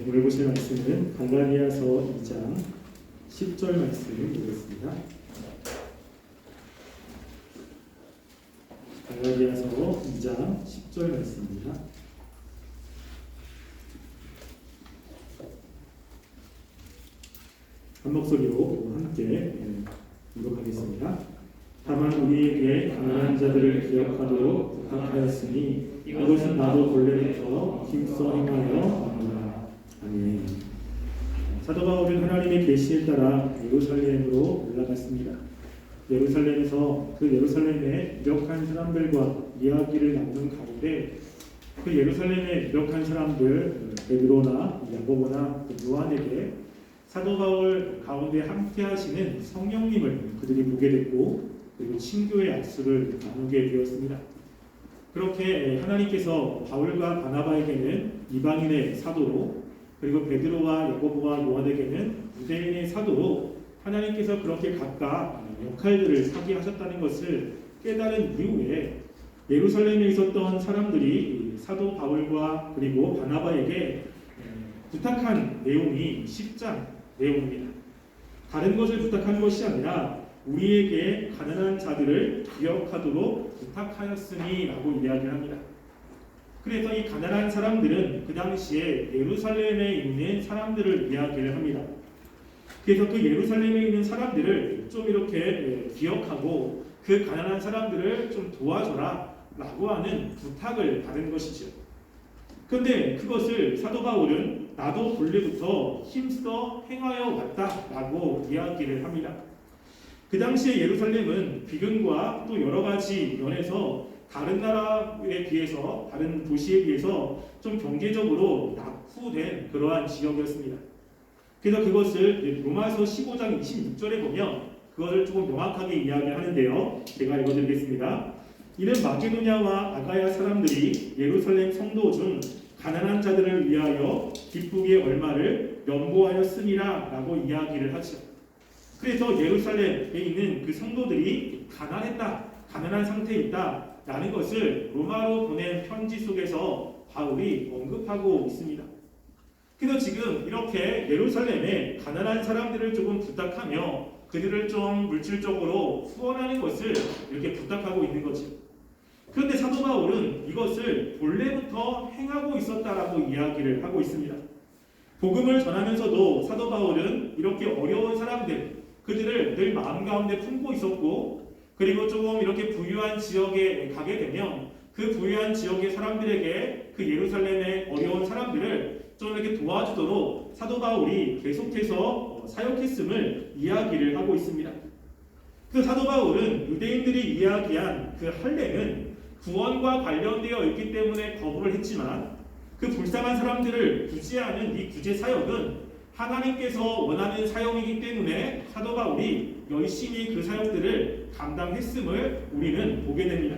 오늘 보실 말씀은 갈라디아서 2장 10절 말씀을 보겠습니다. 갈라디아서 2장 10절 말씀입니다. 한 목소리로 함께 읽어가겠습니다. 다만 우리에게 가난한 자들을 기억하도록 부탁하였으니 이것은 나도 본래부터 힘써 행하여 합니다. 아멘. 사도 바울은 하나님의 계시에 따라 예루살렘으로 올라갔습니다. 예루살렘에서 그 예루살렘의 유력한 사람들과 이야기를 나누는 가운데 그 예루살렘의 유력한 사람들 베드로나 야고보나 요한에게 사도 바울 가운데 함께 하시는 성령님을 그들이 보게 됐고 그리고 친교의 약속을 나누게 되었습니다. 그렇게 하나님께서 바울과 바나바에게는 이방인의 사도로 그리고 베드로와 야고보와 요한에게는 유대인의 사도로 하나님께서 그렇게 각각 역할들을 사기하셨다는 것을 깨달은 이후에 예루살렘에 있었던 사람들이 사도 바울과 그리고 바나바에게 부탁한 내용이 10장 내용입니다. 다른 것을 부탁한 것이 아니라 우리에게 가난한 자들을 기억하도록 부탁하였으니 라고 이야기합니다. 그래서 이 가난한 사람들은 그 당시에 예루살렘에 있는 사람들을 이야기를 합니다. 그래서 그 예루살렘에 있는 사람들을 좀 이렇게 기억하고 그 가난한 사람들을 좀 도와줘라 라고 하는 부탁을 받은 것이죠. 그런데 그것을 사도 바울은 나도 본래부터 힘써 행하여 왔다 라고 이야기를 합니다. 그 당시에 예루살렘은 비근과 또 여러 가지 면에서 다른 나라에 비해서 다른 도시에 비해서 좀 경제적으로 낙후된 그러한 지역이었습니다. 그래서 그것을 로마서 15장 26절에 보면 그것을 조금 명확하게 이야기를 하는데요. 제가 읽어드리겠습니다. 이는 마게도냐와 아가야 사람들이 예루살렘 성도 중 가난한 자들을 위하여 기쁘게 얼마를 연보하였음이라 라고 이야기를 하죠. 그래서 예루살렘에 있는 그 성도들이 가난했다, 가난한 상태에 있다 라는 것을 로마로 보낸 편지 속에서 바울이 언급하고 있습니다. 그래서 지금 이렇게 예루살렘에 가난한 사람들을 조금 부탁하며 그들을 좀 물질적으로 후원하는 것을 이렇게 부탁하고 있는 거죠. 그런데 사도 바울은 이것을 본래부터 행하고 있었다라고 이야기를 하고 있습니다. 복음을 전하면서도 사도 바울은 이렇게 어려운 사람들, 그들을 늘 마음 가운데 품고 있었고 그리고 조금 이렇게 부유한 지역에 가게 되면 그 부유한 지역의 사람들에게 그 예루살렘의 어려운 사람들을 좀 이렇게 도와주도록 사도 바울이 계속해서 사역했음을 이야기를 하고 있습니다. 그 사도 바울은 유대인들이 이야기한 그 할례는 구원과 관련되어 있기 때문에 거부를 했지만 그 불쌍한 사람들을 구제하는 이 구제 사역은 하나님께서 원하는 사역이기 때문에 사도 바울이 열심히 그 사역들을 감당했음을 우리는 보게 됩니다.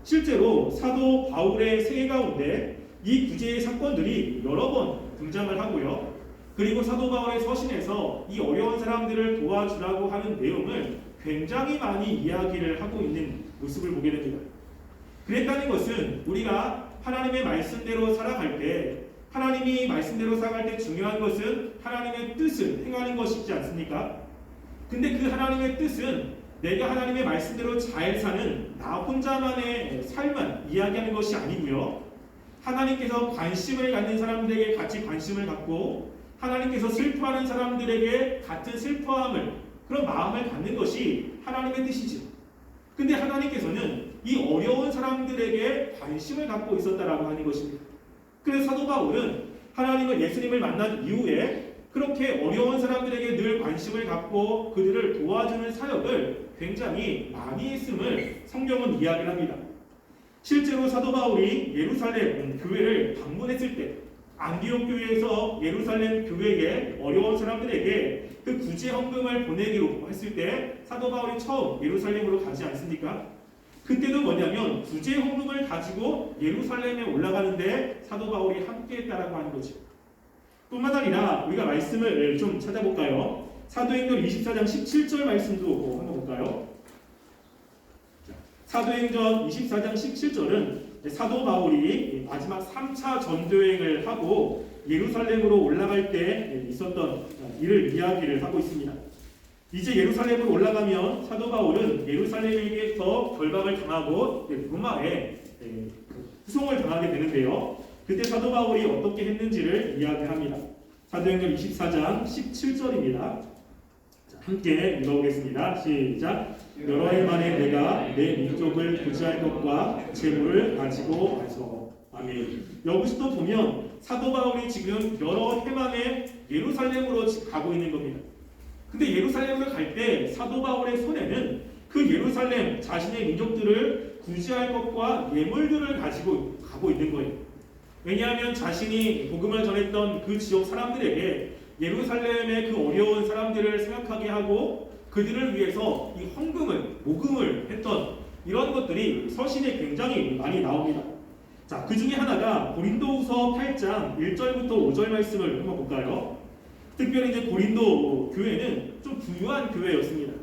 실제로 사도 바울의 생애 가운데 이 구제의 사건들이 여러 번 등장을 하고요. 그리고 사도 바울의 서신에서 이 어려운 사람들을 도와주라고 하는 내용을 굉장히 많이 이야기를 하고 있는 모습을 보게 됩니다. 그랬다는 것은 우리가 하나님의 말씀대로 살아갈 때 하나님이 말씀대로 살아갈 때 중요한 것은 하나님의 뜻을 행하는 것이지 않습니까? 근데 그 하나님의 뜻은 내가 하나님의 말씀대로 잘 사는 나 혼자만의 삶만 이야기하는 것이 아니고요. 하나님께서 관심을 갖는 사람들에게 같이 관심을 갖고 하나님께서 슬퍼하는 사람들에게 같은 슬퍼함을 그런 마음을 갖는 것이 하나님의 뜻이죠. 근데 하나님께서는 이 어려운 사람들에게 관심을 갖고 있었다라고 하는 것입니다. 그래서 사도 바울은 하나님을 예수님을 만난 이후에 그렇게 어려운 사람들에게 늘 관심을 갖고 그들을 도와주는 사역을 굉장히 많이 했음을 성경은 이야기를 합니다. 실제로 사도 바울이 예루살렘 교회를 방문했을 때 안디옥 교회에서 예루살렘 교회의 어려운 사람들에게 그 구제 헌금을 보내기로 했을 때 사도 바울이 처음 예루살렘으로 가지 않습니까? 그때도 뭐냐면 구제 헌금을 가지고 예루살렘에 올라가는데 사도 바울이 함께했다라고 하는 거죠. 뿐만 아니라 우리가 말씀을 좀 찾아볼까요? 사도행전 24장 17절 말씀도 한번 볼까요? 사도행전 24장 17절은 사도 바울이 마지막 3차 전도여행을 하고 예루살렘으로 올라갈 때 있었던 일을 이야기를 하고 있습니다. 이제 예루살렘으로 올라가면 사도 바울은 예루살렘에게서 결박을 당하고 로마에 후송을 당하게 되는데요. 그때 사도 바울이 어떻게 했는지를 이야기합니다. 사도행전 24장 17절입니다. 함께 읽어보겠습니다. 시작. 여러 해 만에 내가 내 민족을 구제할 것과 재물을 가지고 와서. 아멘. 여기서도 보면 사도 바울이 지금 여러 해 만에 예루살렘으로 가고 있는 겁니다. 근데 예루살렘으로 갈 때 사도 바울의 손에는 그 예루살렘 자신의 민족들을 구제할 것과 예물들을 가지고 가고 있는 거예요. 왜냐하면 자신이 복음을 전했던 그 지역 사람들에게 예루살렘의 그 어려운 사람들을 생각하게 하고 그들을 위해서 이 헌금을, 모금을 했던 이런 것들이 서신에 굉장히 많이 나옵니다. 자, 그 중에 하나가 고린도후서 8장 1절부터 5절 말씀을 한번 볼까요? 특별히 이제 고린도 교회는 좀 부유한 교회였습니다.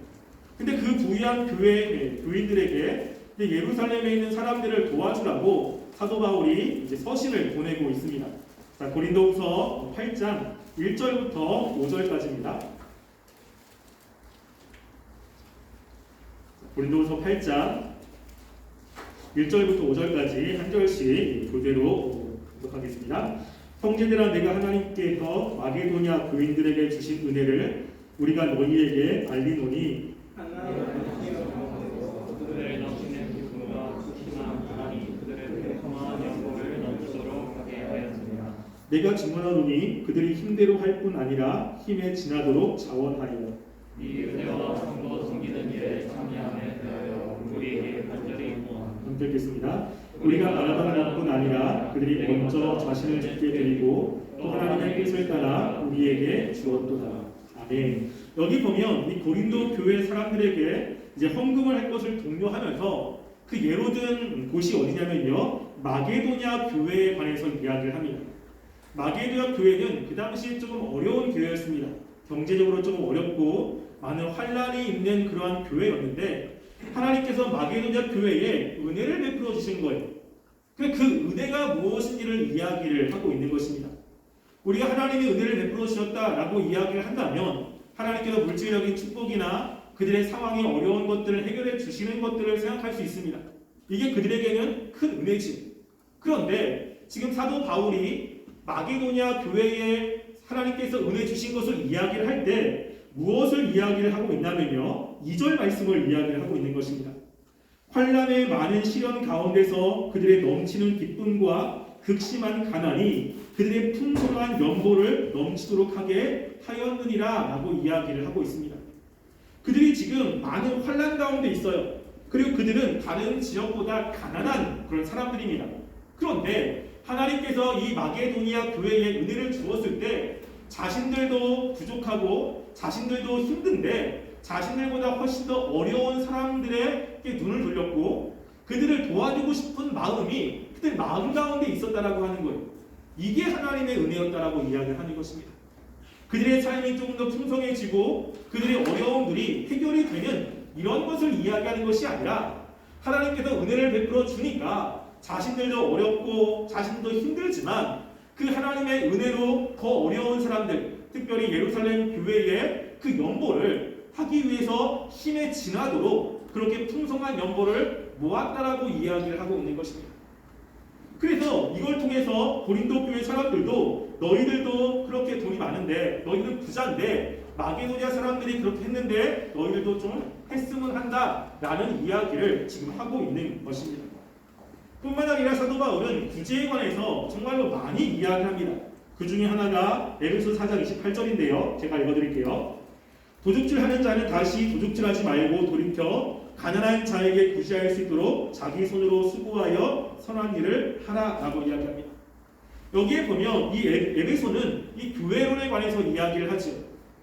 근데 그 부유한 교회 교인들에게 예루살렘에 있는 사람들을 도와주라고 사도 바울이 이제 서신을 보내고 있습니다. 자, 고린도후서 8장 1절부터 5절까지입니다. 고린도후서 8장 1절부터 5절까지 한 절씩 교대로 교독하겠습니다. 형제들아, 내가 하나님께서 마게도냐 교인들에게 주신 은혜를 우리가 너희에게 알리노니 그들의 넘치는 기쁨과 극심한 가난이 그들의 평화한 영광을 넘치도록 하게 하였습니다. 내가 증언하노니 그들이 힘대로 할 뿐 아니라 힘에 지나도록 자원하여 이 은혜와 성도 섬기는 일에 참여함에 대하여 우리에게 간절히 함께 읽겠습니다. 우리가 바라던 것뿐 아니라 그들이 먼저 자신을 죽게 드리고 또 하나님의 뜻을 따라 우리에게 주었도다. 아멘. 여기 보면 이 고린도 교회 사람들에게 이제 헌금을 할 것을 독려하면서 그 예로 든 곳이 어디냐면요, 마게도냐 교회에 관해서 이야기를 합니다. 마게도냐 교회는 그 당시에 조금 어려운 교회였습니다. 경제적으로 조금 어렵고 많은 환란이 있는 그러한 교회였는데 하나님께서 마게도냐 교회에 은혜를 베풀어 주신 거예요. 그 은혜가 무엇인지를 이야기를 하고 있는 것입니다. 우리가 하나님의 은혜를 베풀어 주셨다라고 이야기를 한다면 하나님께서 물질적인 축복이나 그들의 상황이 어려운 것들을 해결해 주시는 것들을 생각할 수 있습니다. 이게 그들에게는 큰 은혜지. 그런데 지금 사도 바울이 마게도냐 교회에 하나님께서 은혜 주신 것을 이야기를 할 때 무엇을 이야기를 하고 있냐면요, 2절 말씀을 이야기를 하고 있는 것입니다. 환란의 많은 시련 가운데서 그들의 넘치는 기쁨과 극심한 가난이 그들의 풍성한 연보를 넘치도록 하게 하였느니라 라고 이야기를 하고 있습니다. 그들이 지금 많은 환란 가운데 있어요. 그리고 그들은 다른 지역보다 가난한 그런 사람들입니다. 그런데 하나님께서 이 마게도니아 교회에 은혜를 주었을 때 자신들도 부족하고 자신들도 힘든데 자신들보다 훨씬 더 어려운 사람들에게 눈을 돌렸고 그들을 도와주고 싶은 마음이 그들 마음 가운데 있었다라고 하는 거예요. 이게 하나님의 은혜였다라고 이야기를 하는 것입니다. 그들의 삶이 조금 더 풍성해지고 그들의 어려움들이 해결이 되는 이런 것을 이야기하는 것이 아니라 하나님께서 은혜를 베풀어 주니까 자신들도 어렵고 자신도 힘들지만 그 하나님의 은혜로 더 어려운 사람들, 특별히 예루살렘 교회의 그 연보를 하기 위해서 힘에 지나도록 그렇게 풍성한 연보를 모았다라고 이야기를 하고 있는 것입니다. 그래서 이걸 통해서 고린도 교회 사람들도 너희들도 그렇게 돈이 많은데 너희들 부자인데 마게도냐 사람들이 그렇게 했는데 너희들도 좀 했으면 한다라는 이야기를 지금 하고 있는 것입니다. 뿐만 아니라 사도 바울은 구제에 관해서 정말로 많이 이야기합니다. 그 중에 하나가 에베소 4장 28절인데요. 제가 읽어드릴게요. 도둑질하는 자는 다시 도둑질하지 말고 돌이켜 가난한 자에게 구제할 수 있도록 자기 손으로 수고하여 선한 일을 하라라고 이야기합니다. 여기에 보면 이 에베소는 이 교회론에 관해서 이야기를 하죠.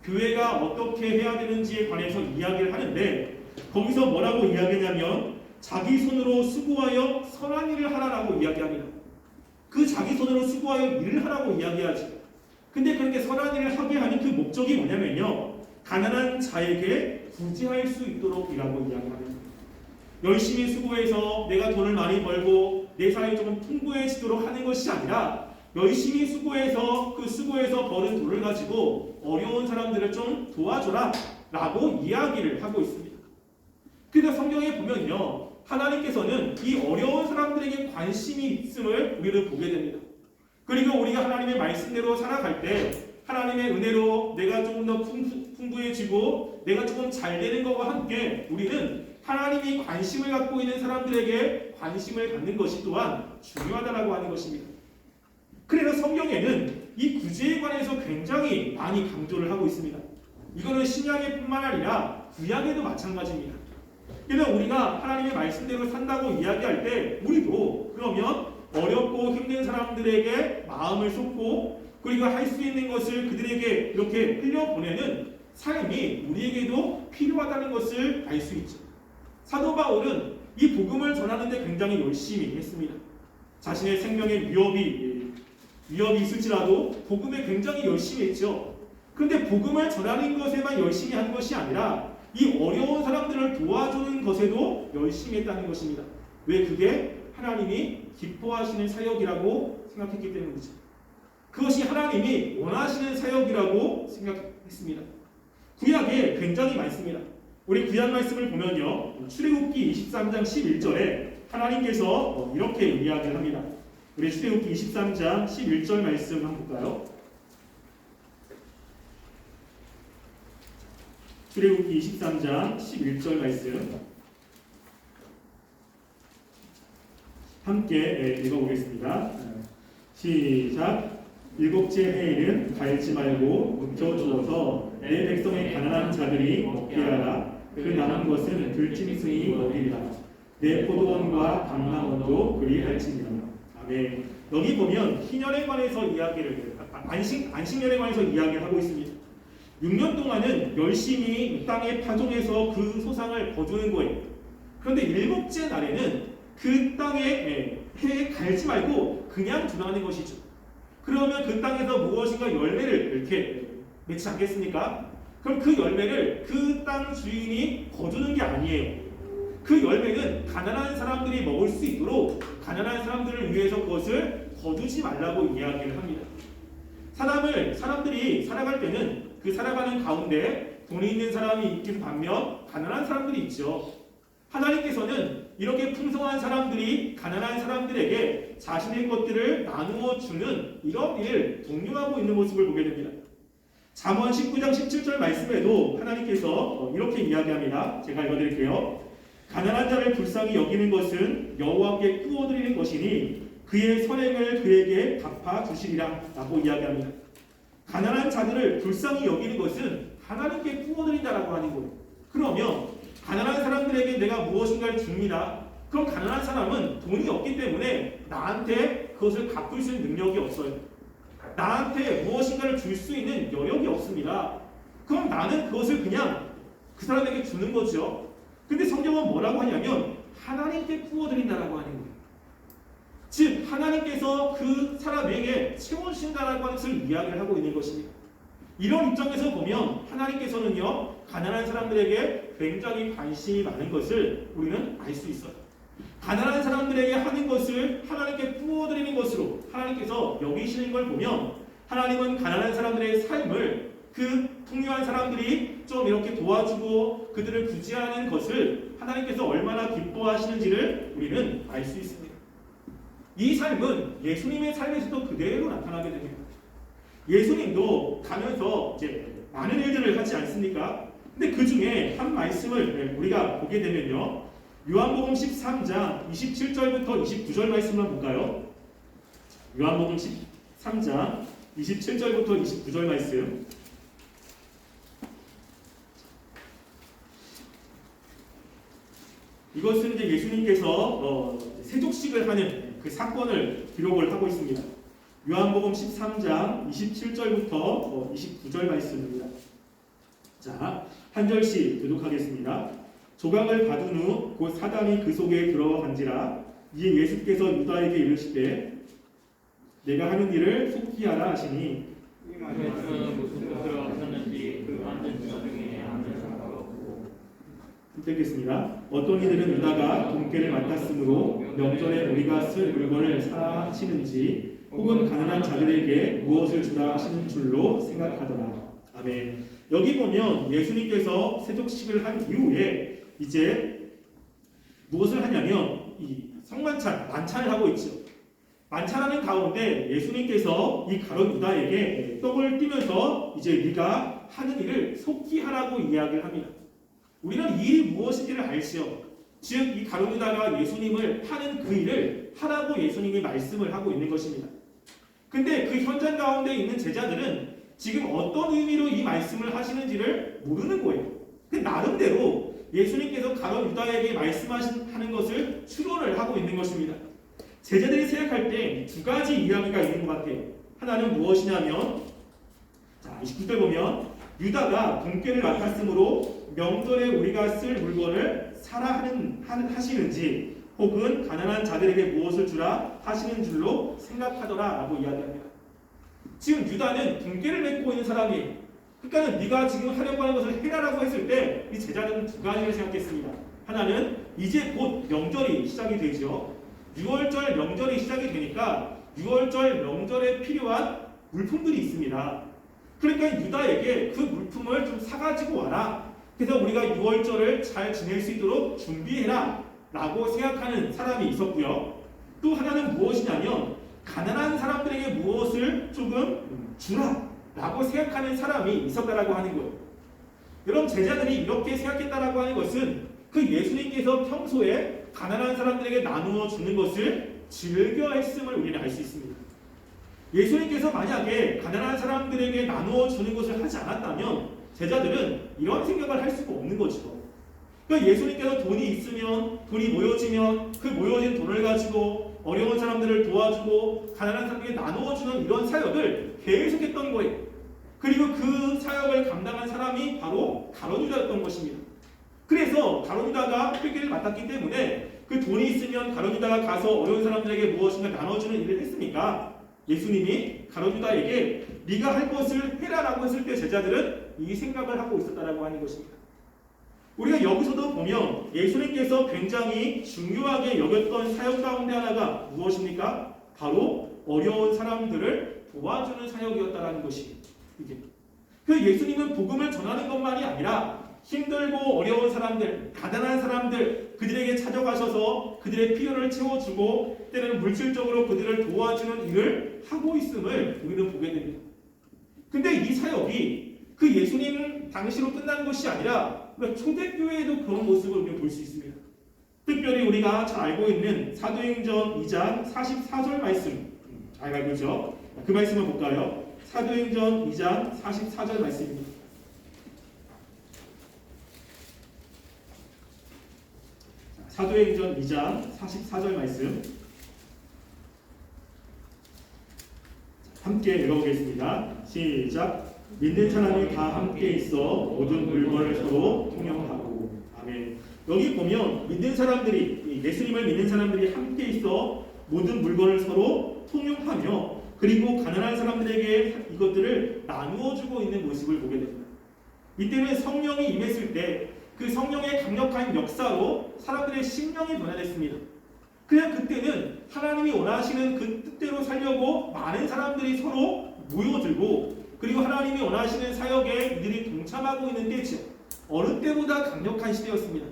교회가 어떻게 해야 되는지에 관해서 이야기를 하는데 거기서 뭐라고 이야기하냐면 자기 손으로 수고하여 선한 일을 하라라고 이야기합니다. 그 자기 손으로 수고하여 일을 하라고 이야기하죠. 근데 그렇게 선한 일을 하게 하는 그 목적이 뭐냐면요, 가난한 자에게 구제할 수 있도록 이라고 이야기합니다. 열심히 수고해서 내가 돈을 많이 벌고 내 삶이 조금 풍부해지도록 하는 것이 아니라 열심히 수고해서 그 수고해서 버는 돈을 가지고 어려운 사람들을 좀 도와줘라 라고 이야기를 하고 있습니다. 그래서 성경에 보면요, 하나님께서는 이 어려운 사람들에게 관심이 있음을 우리는 보게 됩니다. 그리고 우리가 하나님의 말씀대로 살아갈 때 하나님의 은혜로 내가 조금 더 풍부해지고 내가 조금 잘 되는 것과 함께 우리는 하나님이 관심을 갖고 있는 사람들에게 관심을 갖는 것이 또한 중요하다고 하는 것입니다. 그래서 성경에는 이 구제에 관해서 굉장히 많이 강조를 하고 있습니다. 이거는 신약에 뿐만 아니라 구약에도 마찬가지입니다. 그래서 우리가 하나님의 말씀대로 산다고 이야기할 때 우리도 그러면 어렵고 힘든 사람들에게 마음을 쏟고 그리고 할 수 있는 것을 그들에게 이렇게 흘려보내는 삶이 우리에게도 필요하다는 것을 알 수 있죠. 사도 바울은 이 복음을 전하는데 굉장히 열심히 했습니다. 자신의 생명의 위협이 있을지라도 복음에 굉장히 열심히 했죠. 그런데 복음을 전하는 것에만 열심히 한 것이 아니라 이 어려운 사람들을 도와주는 것에도 열심히 했다는 것입니다. 왜? 그게 하나님이 기뻐하시는 사역이라고 생각했기 때문이죠. 그것이 하나님이 원하시는 사역이라고 생각했습니다. 구약에 굉장히 많습니다. 우리 구약 말씀을 보면요, 출애굽기 23장 11절에 하나님께서 이렇게 이야기를 합니다. 우리 출애굽기 23장 11절 말씀 한번 볼까요? 출애굽기 23장 11절 말씀 함께 읽어보겠습니다. 시작. 일곱째 해에는 갈지 말고 묻혀주어서 내 백성의 가난한 자들이 먹게 하라. 그 남은 것은 들짐승이 먹이리라. 내 포도원과 감람원도 그리할지니라. 아멘. 여기 보면 희년에 관해서 안식년에 관해서 이야기를 하고 있습니다. 6년 동안은 열심히 이 땅에 파종해서 그 소상을 거두는 거예요. 그런데 일곱째 날에는 그 땅에 해에 갈지 말고 그냥 두라는 것이죠. 그러면 그 땅에서 무엇인가 열매를 이렇게 맺지 않겠습니까? 그럼 그 열매를 그 땅 주인이 거두는 게 아니에요. 그 열매는 가난한 사람들이 먹을 수 있도록 가난한 사람들을 위해서 그것을 거두지 말라고 이야기를 합니다. 사람들이 살아갈 때는 그 살아가는 가운데 돈이 있는 사람이 있긴 반면 가난한 사람들이 있죠. 하나님께서는 이렇게 풍성한 사람들이 가난한 사람들에게 자신의 것들을 나누어 주는 이런 일을 독려하고 있는 모습을 보게 됩니다. 잠언 19장 17절 말씀에도 하나님께서 이렇게 이야기합니다. 제가 읽어드릴게요. 가난한 자를 불쌍히 여기는 것은 여호와께 꾸어드리는 것이니 그의 선행을 그에게 갚아 주시리라 라고 이야기합니다. 가난한 자들을 불쌍히 여기는 것은 하나님께 꾸어드린다라고 하는 거예요. 그러면 가난한 사람들에게 내가 무엇인가를 줍니다. 그럼 가난한 사람은 돈이 없기 때문에 나한테 그것을 갚을 수 있는 능력이 없어요. 나한테 무엇인가를 줄 수 있는 여력이 없습니다. 그럼 나는 그것을 그냥 그 사람에게 주는 거죠. 근데 성경은 뭐라고 하냐면 하나님께 부어드린다라고 하는 거예요. 즉 하나님께서 그 사람에게 채워주신다라고 하는 것을 이야기를 하고 있는 것입니다. 이런 입장에서 보면 하나님께서는요 가난한 사람들에게 굉장히 관심이 많은 것을 우리는 알 수 있어요. 가난한 사람들에게 하는 것을 하나님께 부어드리는 것으로 하나님께서 여기시는 걸 보면 하나님은 가난한 사람들의 삶을 그 풍요한 사람들이 좀 이렇게 도와주고 그들을 구제하는 것을 하나님께서 얼마나 기뻐하시는지를 우리는 알 수 있습니다. 이 삶은 예수님의 삶에서도 그대로 나타나게 됩니다. 예수님도 가면서 이제 많은 일들을 하지 않습니까? 근데 그 중에 한 말씀을 우리가 보게 되면요. 요한복음 13장 27절부터 29절 말씀만 볼까요? 요한복음 13장 27절부터 29절 말씀. 이것은 이제 예수님께서 세족식을 하는 그 사건을 기록을 하고 있습니다. 요한복음 13장 27절부터 29절 말씀입니다. 자, 한 절씩 교독하겠습니다. 조각을 받은 후 곧 사단이 그 속에 들어간지라. 이에 예수께서 유다에게 이르시되 내가 하는 일을 속히 하라 하시니 이 말씀은 무슨 뜻으로 하셨는지 그 앉은 자 중에 아는 자가 없고. 읽겠습니다. 어떤 이들은 유다가 돈깨를 맡았으므로 명절에 우리가 쓸 물건을 사치는지 혹은 가난한 자들에게 무엇을 주라 하시는 줄로 생각하더라. 아멘. 여기 보면 예수님께서 세족식을 한 이후에 이제 무엇을 하냐면 이 성만찬, 만찬을 하고 있죠. 만찬하는 가운데 예수님께서 이 가룟 유다에게 떡을 띄면서 이제 네가 하는 일을 속히 하라고 이야기를 합니다. 우리는 이 일이 무엇인지를 알지요. 즉 이 가룟 유다가 예수님을 파는 그 일을 하라고 예수님이 말씀을 하고 있는 것입니다. 근데 그 현장 가운데 있는 제자들은 지금 어떤 의미로 이 말씀을 하시는지를 모르는 거예요. 그 나름대로 예수님께서 가룟 유다에게 말씀하시는 것을 추론을 하고 있는 것입니다. 제자들이 생각할 때 두 가지 이야기가 있는 것 같아요. 하나는 무엇이냐면, 자 29절 보면 유다가 돈꾀를 맡았으므로 명절에 우리가 쓸 물건을 사라 하시는지 혹은 가난한 자들에게 무엇을 주라 하시는 줄로 생각하더라라고 이야기합니다. 지금 유다는 돈꾀를 맺고 있는 사람이에요. 그러니까 네가 지금 하려고 하는 것을 해라라고 했을 때 이 제자들은 두 가지를 생각했습니다. 하나는 이제 곧 명절이 시작이 되죠. 6월절 명절이 시작이 되니까 6월절 명절에 필요한 물품들이 있습니다. 그러니까 유다에게 그 물품을 좀 사가지고 와라. 그래서 우리가 6월절을 잘 지낼 수 있도록 준비해라 라고 생각하는 사람이 있었고요. 또 하나는 무엇이냐면 가난한 사람들에게 무엇을 조금 주라 라고 생각하는 사람이 있었다라고 하는 거예요. 여러분 제자들이 이렇게 생각했다라고 하는 것은 그 예수님께서 평소에 가난한 사람들에게 나누어 주는 것을 즐겨 했음을 우리는 알 수 있습니다. 예수님께서 만약에 가난한 사람들에게 나누어 주는 것을 하지 않았다면 제자들은 이런 생각을 할 수가 없는 거죠. 그러니까 예수님께서 돈이 있으면 돈이 모여지면 그 모여진 돈을 가지고 어려운 사람들을 도와주고 가난한 사람들에게 나누어 주는 이런 사역을 계속했던 거예요. 그리고 그 사역을 감당한 사람이 바로 가룟 유다였던 것입니다. 그래서 가룟 유다가 회개를 맡았기 때문에 그 돈이 있으면 가룟 유다가 가서 어려운 사람들에게 무엇인가 나눠주는 일을 했으니까 예수님이 가룟 유다에게 네가 할 것을 해라라고 했을 때 제자들은 이 생각을 하고 있었다라고 하는 것입니다. 우리가 여기서도 보면 예수님께서 굉장히 중요하게 여겼던 사역 가운데 하나가 무엇입니까? 바로 어려운 사람들을 도와주는 사역이었다라는 것이 이게 그 예수님은 복음을 전하는 것만이 아니라 힘들고 어려운 사람들, 가난한 사람들 그들에게 찾아가셔서 그들의 필요를 채워주고 때로는 물질적으로 그들을 도와주는 일을 하고 있음을 우리는 보게 됩니다. 근데 이 사역이 그 예수님 당시로 끝나는 것이 아니라 초대교회에도 그런 모습을 우리가 볼 수 있습니다. 특별히 우리가 잘 알고 있는 사도행전 2장 44절 말씀 잘 알고 있죠? 그 말씀을 볼까요? 사도행전 2장 44절 말씀입니다. 사도행전 2장 44절 말씀 함께 읽어보겠습니다. 시작. 믿는 사람이 다 함께 있어 모든 물건을 서로 통용하고. 아멘. 여기 보면 믿는 사람들이 예수님을 믿는 사람들이 함께 있어 모든 물건을 서로 통용하며 그리고 가난한 사람들에게 이것들을 나누어 주고 있는 모습을 보게 됩니다. 이때는 성령이 임했을 때 그 성령의 강력한 역사로 사람들의 심령이 변화됐습니다. 그냥 그때는 하나님이 원하시는 그 뜻대로 살려고 많은 사람들이 서로 모여들고 그리고 하나님이 원하시는 사역에 이들이 동참하고 있는 때죠. 어느 때보다 강력한 시대였습니다.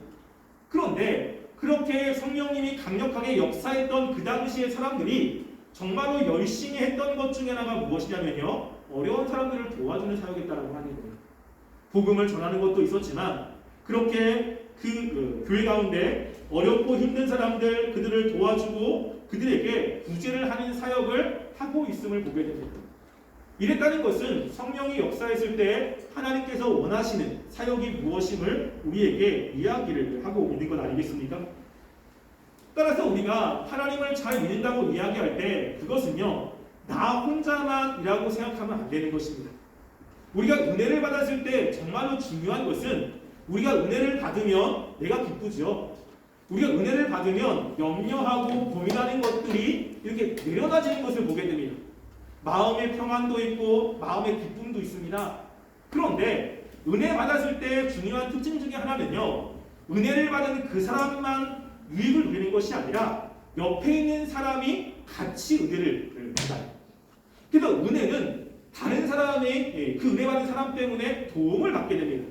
그런데 그렇게 성령님이 강력하게 역사했던 그 당시의 사람들이 정말로 열심히 했던 것 중에 하나가 무엇이냐면요. 어려운 사람들을 도와주는 사역이었다고 하는 거예요. 복음을 전하는 것도 있었지만 그렇게 그 교회 가운데 어렵고 힘든 사람들 그들을 도와주고 그들에게 구제를 하는 사역을 하고 있음을 보게 됩니다. 이랬다는 것은 성령이 역사했을 때 하나님께서 원하시는 사역이 무엇임을 우리에게 이야기를 하고 있는 것 아니겠습니까? 따라서 우리가 하나님을 잘 믿는다고 이야기할 때 그것은요 나 혼자만이라고 생각하면 안 되는 것입니다. 우리가 은혜를 받았을 때 정말로 중요한 것은 우리가 은혜를 받으면 내가 기쁘죠. 우리가 은혜를 받으면 염려하고 고민하는 것들이 이렇게 내려놔지는 것을 보게 됩니다. 마음의 평안도 있고 마음의 기쁨도 있습니다. 그런데 은혜 받았을 때 중요한 특징 중에 하나는요. 은혜를 받은 그 사람만 유익을 누리는 것이 아니라 옆에 있는 사람이 같이 은혜를 받아요. 그래서 은혜는 다른 사람의 그 은혜 받은 사람 때문에 도움을 받게 됩니다.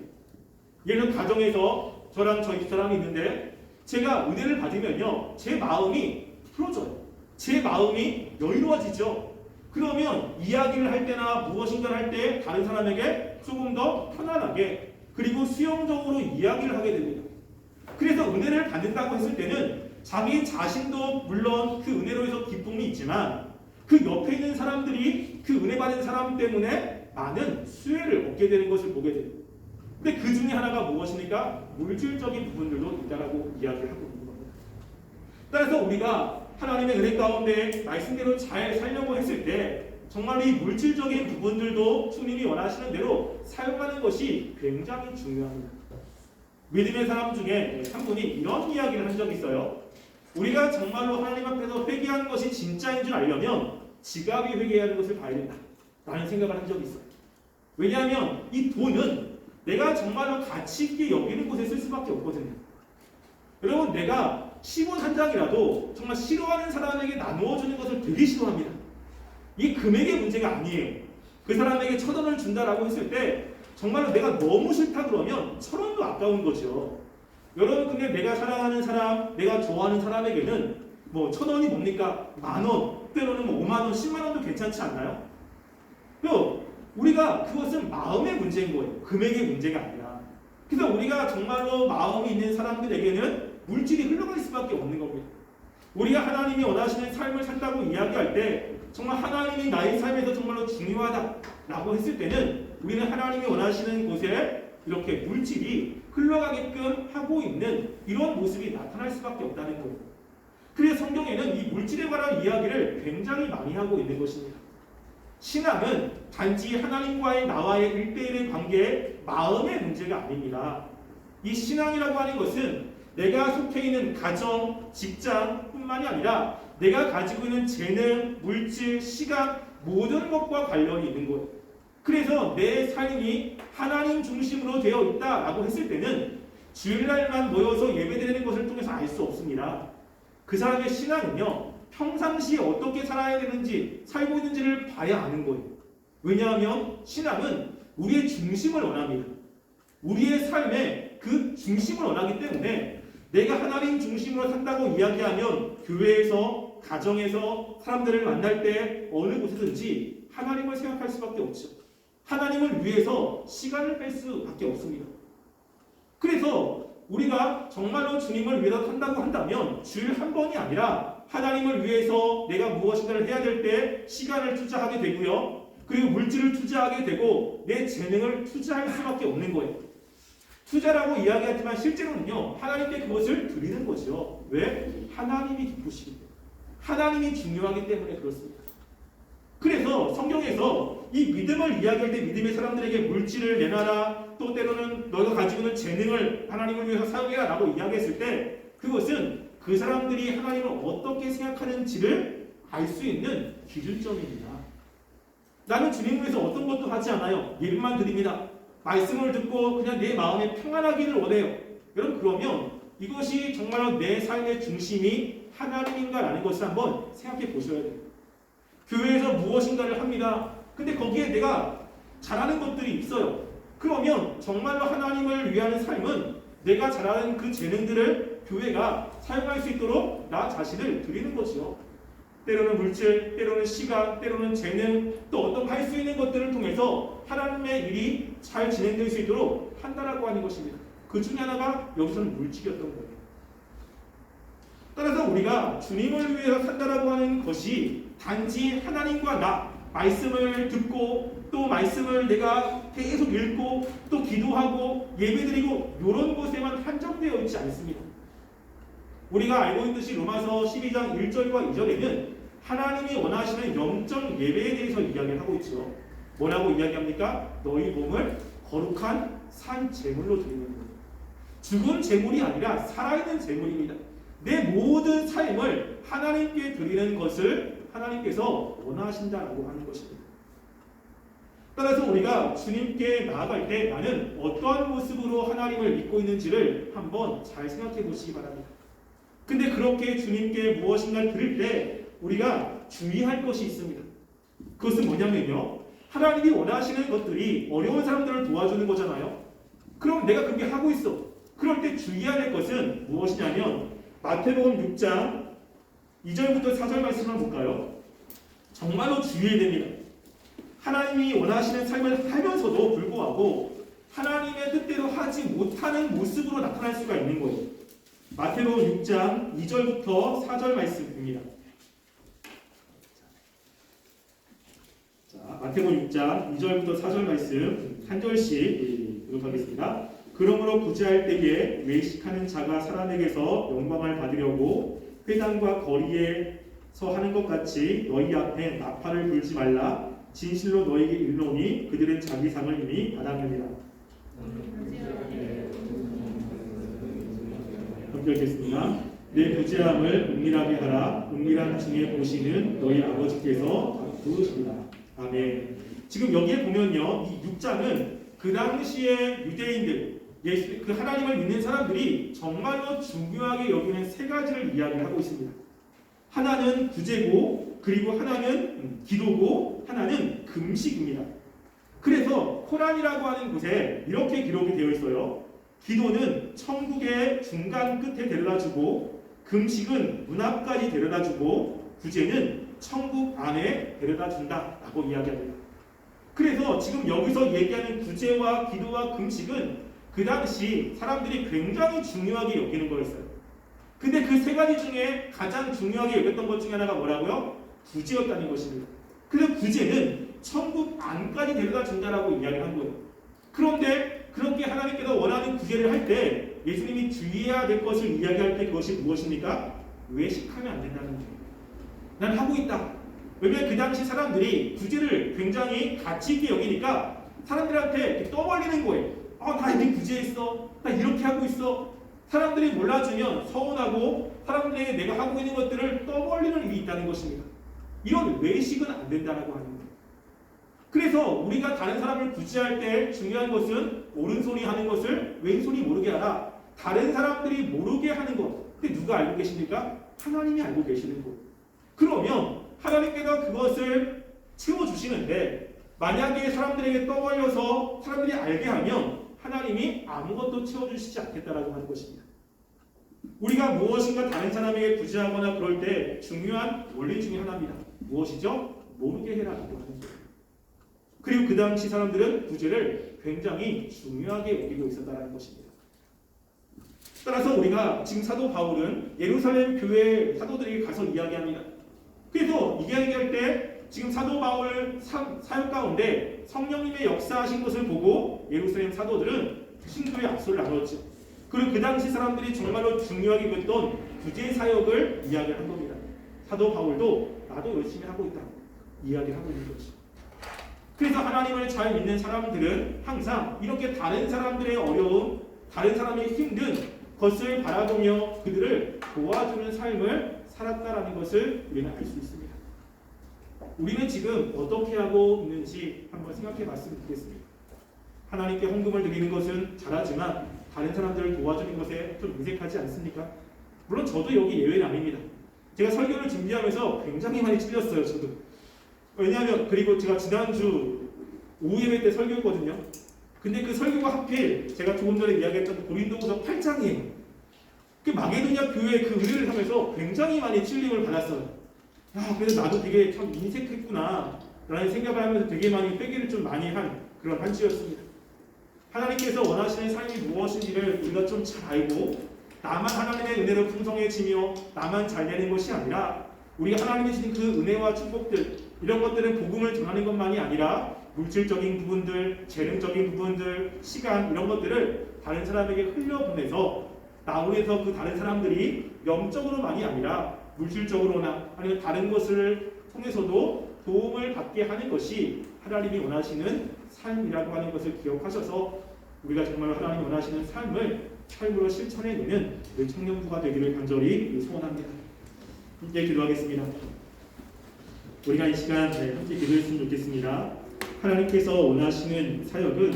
예를 들어 가정에서 저랑 저희 집사람이 있는데 제가 은혜를 받으면요 제 마음이 풀어져요. 제 마음이 여유로워지죠. 그러면 이야기를 할 때나 무엇인가를 할 때 다른 사람에게 조금 더 편안하게 그리고 수용적으로 이야기를 하게 됩니다. 그래서 은혜를 받는다고 했을 때는 자기 자신도 물론 그 은혜로 해서 기쁨이 있지만 그 옆에 있는 사람들이 그 은혜 받은 사람 때문에 많은 수혜를 얻게 되는 것을 보게 됩니다. 근데 그 중에 하나가 무엇입니까? 물질적인 부분들도 있다라고 이야기를 하고 있는 겁니다. 따라서 우리가 하나님의 은혜 가운데 말씀대로 잘 살려고 했을 때 정말 이 물질적인 부분들도 주님이 원하시는 대로 사용하는 것이 굉장히 중요합니다. 믿음의 사람 중에 한 분이 이런 이야기를 한 적이 있어요. 우리가 정말로 하나님 앞에서 회개하는 것이 진짜인 줄 알려면 지갑이 회개하는 것을 봐야 된다 라는 생각을 한 적이 있어요. 왜냐하면 이 돈은 내가 정말로 가치 있게 여기는 곳에 쓸 수밖에 없거든요. 여러분 내가 10원 한 장이라도 정말 싫어하는 사람에게 나누어 주는 것을 되게 싫어합니다. 이 금액의 문제가 아니에요. 그 사람에게 1,000원을 준다라고 했을 때 정말로 내가 너무 싫다 그러면 1,000원도 아까운 거죠. 여러분 근데 내가 사랑하는 사람, 내가 좋아하는 사람에게는 뭐 1,000원이 뭡니까? 10,000원, 때로는 뭐 5만 원, 10만 원도 괜찮지 않나요? 또 우리가 그것은 마음의 문제인 거예요. 금액의 문제가 아니라. 그래서 우리가 정말로 마음이 있는 사람들에게는 물질이 흘러갈 수밖에 없는 겁니다. 우리가 하나님이 원하시는 삶을 산다고 이야기할 때 정말 하나님이 나의 삶에서 정말로 중요하다라고 했을 때는 우리는 하나님이 원하시는 곳에 이렇게 물질이 흘러가게끔 하고 있는 이런 모습이 나타날 수밖에 없다는 거예요. 그래서 성경에는 이 물질에 관한 이야기를 굉장히 많이 하고 있는 것입니다. 신앙은 단지 하나님과의 나와의 1대1의 관계의 마음의 문제가 아닙니다. 이 신앙이라고 하는 것은 내가 속해 있는 가정, 직장뿐만이 아니라 내가 가지고 있는 재능, 물질, 시간 모든 것과 관련이 있는 거예요. 그래서 내 삶이 하나님 중심으로 되어 있다라고 했을 때는 주일날만 모여서 예배드리는 것을 통해서 알 수 없습니다. 그 사람의 신앙은요 평상시에 어떻게 살아야 되는지 살고 있는지를 봐야 아는 거예요. 왜냐하면 신앙은 우리의 중심을 원합니다. 우리의 삶의 그 중심을 원하기 때문에 내가 하나님 중심으로 산다고 이야기하면 교회에서, 가정에서 사람들을 만날 때 어느 곳에든지 하나님을 생각할 수밖에 없죠. 하나님을 위해서 시간을 뺄 수밖에 없습니다. 그래서 우리가 정말로 주님을 위해서 산다고 한다면 주일 한 번이 아니라 하나님을 위해서 내가 무엇인가를 해야 될 때 시간을 투자하게 되고요. 그리고 물질을 투자하게 되고 내 재능을 투자할 수밖에 없는 거예요. 투자라고 이야기하지만 실제로는요. 하나님께 그것을 드리는 거죠. 왜? 하나님이 기쁘시기 때문에. 하나님이 중요하기 때문에 그렇습니다. 그래서 성경에서 이 믿음을 이야기할 때 믿음의 사람들에게 물질을 내놔라 또 때로는 너가 가지고 있는 재능을 하나님을 위해서 사용해라 라고 이야기했을 때 그것은 그 사람들이 하나님을 어떻게 생각하는지를 알 수 있는 기준점입니다. 나는 주님을 위해서 어떤 것도 하지 않아요. 예배만 드립니다. 말씀을 듣고 그냥 내 마음에 평안하기를 원해요. 여러분 그러면 이것이 정말로 내 삶의 중심이 하나님인가라는 것을 한번 생각해 보셔야 돼요. 교회에서 무엇인가를 합니다. 근데 거기에 내가 잘하는 것들이 있어요. 그러면 정말로 하나님을 위하는 삶은 내가 잘하는 그 재능들을 교회가 사용할 수 있도록 나 자신을 드리는 것이요. 때로는 물질, 때로는 시간, 때로는 재능, 또 어떤 할 수 있는 것들을 통해서 하나님의 일이 잘 진행될 수 있도록 한다라고 하는 것입니다. 그 중에 하나가 여기서는 물질이었던 거예요. 따라서 우리가 주님을 위해서 산다라고 하는 것이 단지 하나님과 나, 말씀을 듣고 또 말씀을 내가 계속 읽고 또 기도하고 예배드리고 이런 곳에만 한정되어 있지 않습니다. 우리가 알고 있듯이 로마서 12장 1절과 2절에는 하나님이 원하시는 영적 예배에 대해서 이야기를 하고 있죠. 뭐라고 이야기합니까? 너희 몸을 거룩한 산 제물로 드리는 거예요. 죽은 제물이 아니라 살아있는 제물입니다. 내 모든 삶을 하나님께 드리는 것을 하나님께서 원하신다라고 하는 것입니다. 따라서 우리가 주님께 나아갈 때 나는 어떠한 모습으로 하나님을 믿고 있는지를 한번 잘 생각해 보시기 바랍니다. 근데 그렇게 주님께 무엇인가를 드릴 때 우리가 주의할 것이 있습니다. 그것은 뭐냐면요. 하나님이 원하시는 것들이 어려운 사람들을 도와주는 거잖아요. 그럼 내가 그렇게 하고 있어. 그럴 때 주의해야 될 것은 무엇이냐면 마태복음 6장 2절부터 4절 말씀을 볼까요? 정말로 주의해야 됩니다. 하나님이 원하시는 삶을 하면서도 불구하고 하나님의 뜻대로 하지 못하는 모습으로 나타날 수가 있는 거예요. 마태복음 6장 2절부터 4절 말씀입니다. 자, 마태복음 6장 2절부터 4절 말씀 한 절씩 읽도록 하겠습니다. 그러므로 구제할 때에 외식하는 자가 사람에게서 영광을 받으려고 회당과 거리에서 하는 것 같이 너희 앞에 나팔을 불지 말라. 진실로 너희에게 이르노니 그들은 자기 상을 이미 받았느니라. 함께 읽겠습니다. 내 부재함을 은밀하게 하라. 은밀한 중에 보시는 너희 아버지께서 부으시리라. 아멘. 지금 여기에 보면요, 이 6장은 그 당시에 유대인들, 그 하나님을 믿는 사람들이 정말로 중요하게 여기는 세 가지를 이야기하고 있습니다. 하나는 구제고, 그리고 하나는 기도고, 하나는 금식입니다. 그래서 코란이라고 하는 곳에 이렇게 기록이 되어 있어요. 기도는 천국의 중간 끝에 데려다주고, 금식은 문 앞까지 데려다주고, 구제는 천국 안에 데려다준다라고 이야기합니다. 그래서 지금 여기서 얘기하는 구제와 기도와 금식은 그 당시 사람들이 굉장히 중요하게 여기는 거였어요. 근데 그 세 가지 중에 가장 중요하게 여겼던 것 중에 하나가 뭐라고요? 구제였다는 것입니다. 그래서 구제는 천국 안까지 데려다 준다라고 이야기를 한 거예요. 그런데 그렇게 하나님께서 원하는 구제를 할 때 예수님이 주의해야 될 것을 이야기할 때 그것이 무엇입니까? 외식하면 안 된다는 거예요. 난 하고 있다. 왜냐하면 그 당시 사람들이 구제를 굉장히 가치 있게 여기니까 사람들한테 떠벌리는 거예요. 나 이미 구제했어. 나 이렇게 하고 있어. 사람들이 몰라주면 서운하고 사람들에게 내가 하고 있는 것들을 떠벌리는 일이 있다는 것입니다. 이런 외식은 안 된다라고 하는 거예요. 그래서 우리가 다른 사람을 구제할 때 중요한 것은 오른손이 하는 것을 왼손이 모르게 하라. 다른 사람들이 모르게 하는 것. 근데 누가 알고 계십니까? 하나님이 알고 계시는 거예요. 그러면 하나님께서 그것을 채워주시는데 만약에 사람들에게 떠벌려서 사람들이 알게 하면 하나님이 아무것도 채워주시지 않겠다라고 하는 것입니다. 우리가 무엇인가 다른 사람에게 구제하거나 그럴 때 중요한 원리 중에 하나입니다. 무엇이죠? 모르게 해라라고 하는 거예요. 그리고 그 당시 사람들은 구제를 굉장히 중요하게 여기고 있었다는 것입니다. 따라서 우리가 지금 사도 바울은 예루살렘 교회 사도들에게 가서 이야기합니다. 그래서 이야기할 때 지금 사도 바울 사역 가운데 성령님의 역사하신 것을 보고 예루살렘 사도들은 신도의 압수를 나눴죠. 그리고 그 당시 사람들이 정말로 중요하게 여겼던 구제 사역을 이야기한 겁니다. 사도 바울도 나도 열심히 하고 있다 이야기를 하고 있는 거죠. 그래서 하나님을 잘 믿는 사람들은 항상 이렇게 다른 사람들의 어려움, 다른 사람의 힘든 것을 바라보며 그들을 도와주는 삶을 살았다라는 것을 우리는 알 수 있습니다. 우리는 지금 어떻게 하고 있는지 한번 생각해 봤으면 좋겠습니다. 하나님께 헌금을 드리는 것은 잘하지만 다른 사람들을 도와주는 것에 좀 인색하지 않습니까? 물론 저도 여기 예외는 아닙니다. 제가 설교를 준비하면서 굉장히 많이 찔렸어요. 저도. 왜냐하면 그리고 제가 지난주 오후 예배 때 설교했거든요. 근데 그 설교가 하필 제가 조금 전에 이야기했던 고린도후서 8장이에요. 그 마게도냐 교회 그 의뢰를 하면서 굉장히 많이 찔림을 받았어요. 그래서 나도 되게 참 인색했구나 라는 생각을 하면서 되게 많이 회개를 좀 많이 한 그런 한 주였습니다. 하나님께서 원하시는 삶이 무엇인지를 우리가 좀 잘 알고 나만 하나님의 은혜로 풍성해지며 나만 잘 되는 것이 아니라 우리가 하나님이 주신 그 은혜와 축복들 이런 것들은 복음을 전하는 것만이 아니라 물질적인 부분들, 재능적인 부분들, 시간 이런 것들을 다른 사람에게 흘려보내서 나오면서 그 다른 사람들이 영적으로만이 아니라 물질적으로나 아니면 다른 것을 통해서도 도움을 받게 하는 것이 하나님이 원하시는 삶이라고 하는 것을 기억하셔서 우리가 정말 하나님이 원하시는 삶으로 실천해내는 우리 청년부가 되기를 간절히 소원합니다. 함께 기도하겠습니다. 우리가 이 시간 함께 기도했으면 좋겠습니다. 하나님께서 원하시는 사역은